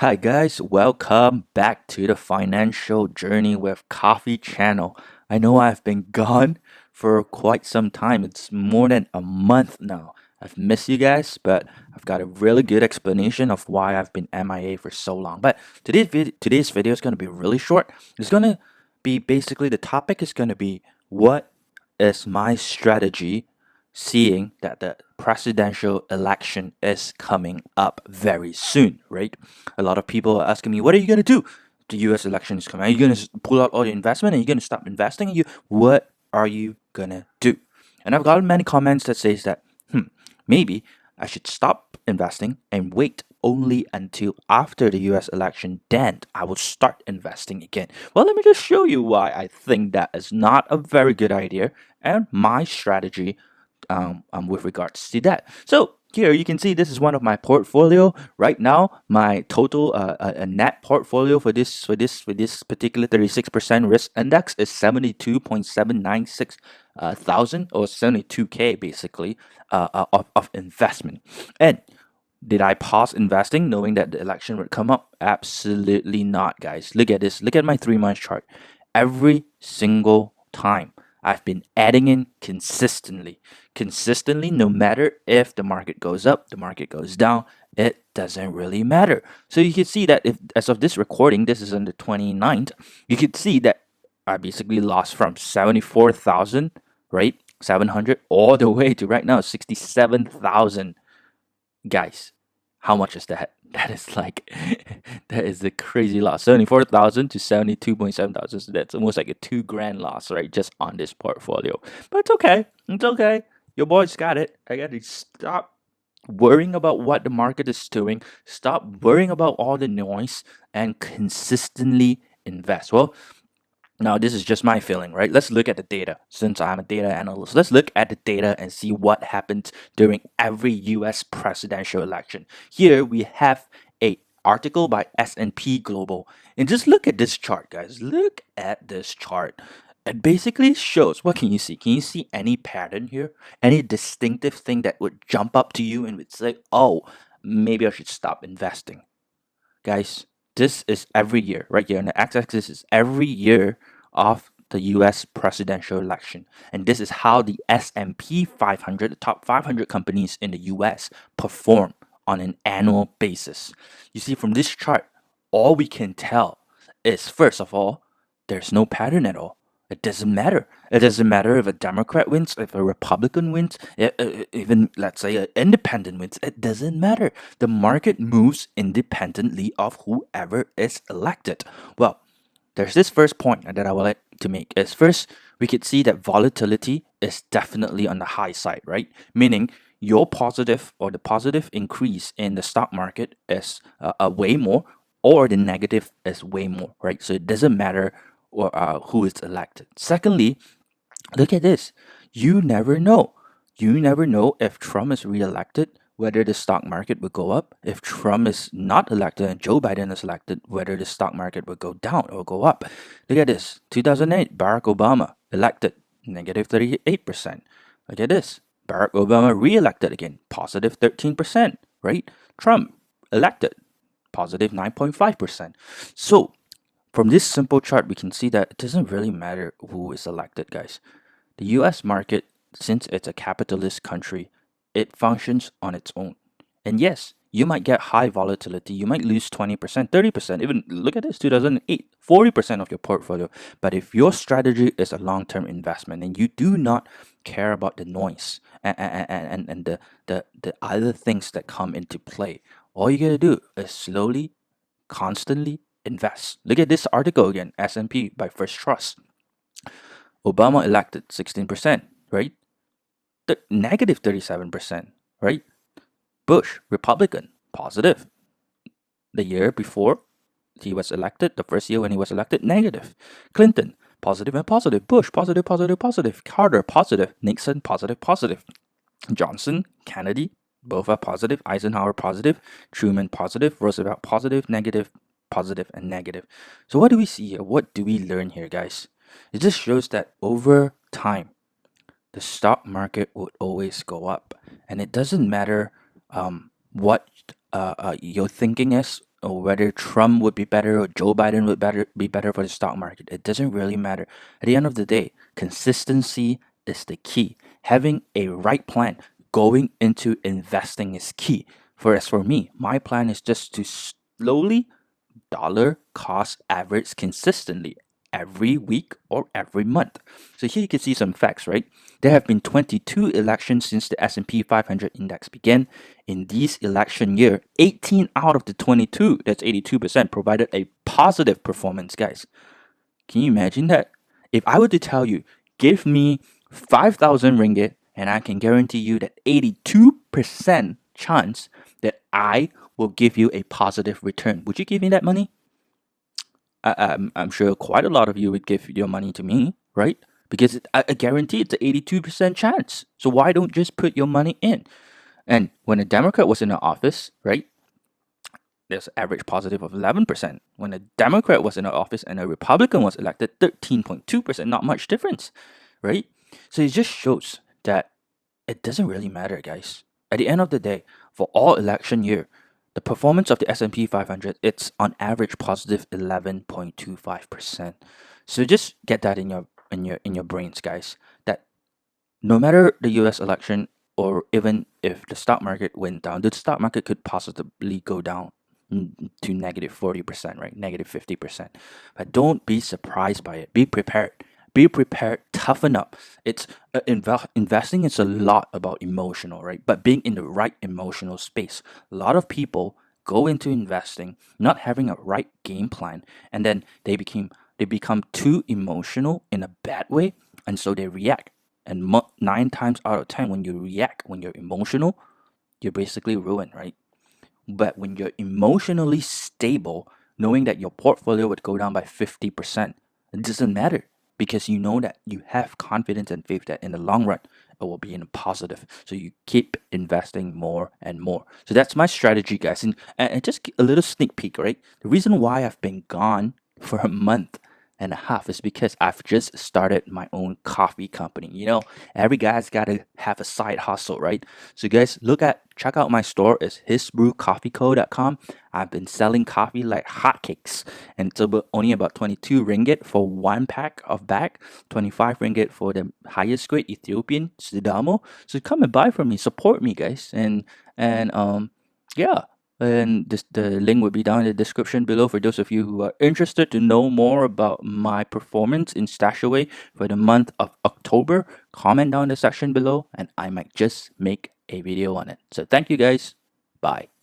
Hi guys, welcome back to the Financial Journey with Coffee channel. I know I've been gone for quite some time. It's more than a month now. I've missed you guys, but I've got a really good explanation of why I've been MIA for so long. But today's video is going to be really short. It's going to be basically the topic is going to be what is my strategy seeing that the presidential election is coming up very soon, right? A lot of people are asking me, what are you going to do? The US election is coming. Are you going to pull out all your investment? Are you going to stop investing? What are you going to do? And I've gotten many comments that says that, maybe I should stop investing and wait only until after the US election. Then I will start investing again. Well, let me just show you why I think that is not a very good idea and my strategy with regards to that. So here you can see this is one of my portfolio right now. My total net portfolio for this particular 36% risk index is 72.796 thousand or 72K basically of investment. And did I pause investing knowing that the election would come up? Absolutely not, guys. Look at this. Look at my 3 month chart. Every single time I've been adding in consistently. Consistently, no matter if the market goes up, the market goes down, it doesn't really matter. So you can see that if as of this recording, this is on the 29th, you can see that I basically lost from 74,000, right? 700 all the way to right now 67,000. Guys, how much is that? That is like that is a crazy loss. 74,000 to 72.7 thousand. So that's almost like a 2 grand loss, right? Just on this portfolio. But it's okay. It's okay. Your boy's got it. I gotta stop worrying about what the market is doing. Stop worrying about all the noise and consistently invest. Well, now, this is just my feeling, right? Let's look at the data. Since I'm a data analyst, let's look at the data and see what happens during every US presidential election. Here we have a article by S&P Global. And just look at this chart, guys. Look at this chart. It basically shows, what can you see? Can you see any pattern here? Any distinctive thing that would jump up to you and would say, oh, maybe I should stop investing? Guys, this is every year, right here on the x-axis is every year of the US presidential election. And this is how the S&P 500, the top 500 companies in the US, perform on an annual basis. You see, from this chart, all we can tell is, first of all, there's no pattern at all. It doesn't matter. It doesn't matter if a Democrat wins, if a Republican wins, even let's say an independent wins. It doesn't matter. The market moves independently of whoever is elected. Well, there's this first point that I would like to make is first, we could see that volatility is definitely on the high side, right? Meaning your positive or the positive increase in the stock market is way more, or the negative is way more, right? So it doesn't matter who is elected. Secondly, look at this. You never know. You never know if Trump is reelected, whether the stock market would go up. If Trump is not elected and Joe Biden is elected, whether the stock market would go down or go up. Look at this. 2008, Barack Obama elected, negative 38%. Look at this. Barack Obama reelected again, positive 13%, right? Trump elected, positive 9.5%. So from this simple chart, we can see that it doesn't really matter who is elected, guys. The US market, since it's a capitalist country, it functions on its own. And yes, you might get high volatility. You might lose 20%, 30%. Even look at this 2008, 40% of your portfolio. But if your strategy is a long term investment and you do not care about the noise and the other things that come into play, all you gotta do is slowly, constantly invest. Look at this article again, S&P by First Trust. Obama elected 16%, right? Negative 37%, right? Bush, Republican, positive. The year before he was elected, the first year when he was elected, negative. Clinton, positive and positive. Bush, positive, positive, positive. Carter, positive. Nixon, positive, positive. Johnson, Kennedy, both are positive. Eisenhower, positive. Truman, positive. Roosevelt, positive, negative, positive, and negative. So what do we see here? What do we learn here, guys? It just shows that over time, the stock market would always go up, and it doesn't matter what your thinking is or whether Trump would be better or Joe Biden would be better for the stock market. It doesn't really matter. At the end of the day, consistency is the key. Having a right plan going into investing is key. For me, my plan is just to slowly dollar cost average consistently every week or every month. So here you can see some facts, right? There have been 22 elections since the S&P 500 index began. In this election year, 18 out of the 22, that's 82%, provided a positive performance, guys. Can you imagine that? If I were to tell you, give me 5,000 ringgit and I can guarantee you that 82% chance that I will give you a positive return, would you give me that money? I'm sure quite a lot of you would give your money to me, right? Because I guarantee it's an 82% chance. So why don't just put your money in? And when a Democrat was in the office, right, there's average positive of 11%. When a Democrat was in the office and a Republican was elected, 13.2%, not much difference, right? So it just shows that it doesn't really matter, guys. At the end of the day, for all election year, the performance of the S&P 500, it's on average positive 11.25%. So just get that in your brains, guys, that no matter the US election or even if the stock market went down, the stock market could possibly go down to negative 40%, right? Negative 50%. But don't be surprised by it. Be prepared. Be prepared, toughen up. It's investing is a lot about emotional, right? But being in the right emotional space. A lot of people go into investing not having a right game plan, and then they become too emotional in a bad way, and so they react. And 9 times out of 10, when you react, when you're emotional, you're basically ruined, right? But when you're emotionally stable, knowing that your portfolio would go down by 50%, it doesn't matter because you know that you have confidence and faith that in the long run, it will be in a positive. So you keep investing more and more. So that's my strategy, guys. And just a little sneak peek, right? The reason why I've been gone for a month and a half is because I've just started my own coffee company. Every guy's got to have a side hustle, right? So guys, check out my store. It's hisbrewcoffeeco.com. I've been selling coffee like hotcakes, and it's only about 22 ringgit for one pack of bag, 25 ringgit for the highest grade Ethiopian Sidamo. So come and buy from me, support me, guys, and yeah. And the link will be down in the description below for those of you who are interested to know more about my performance in Stashaway for the month of October. Comment down in the section below, and I might just make a video on it. So thank you guys. Bye.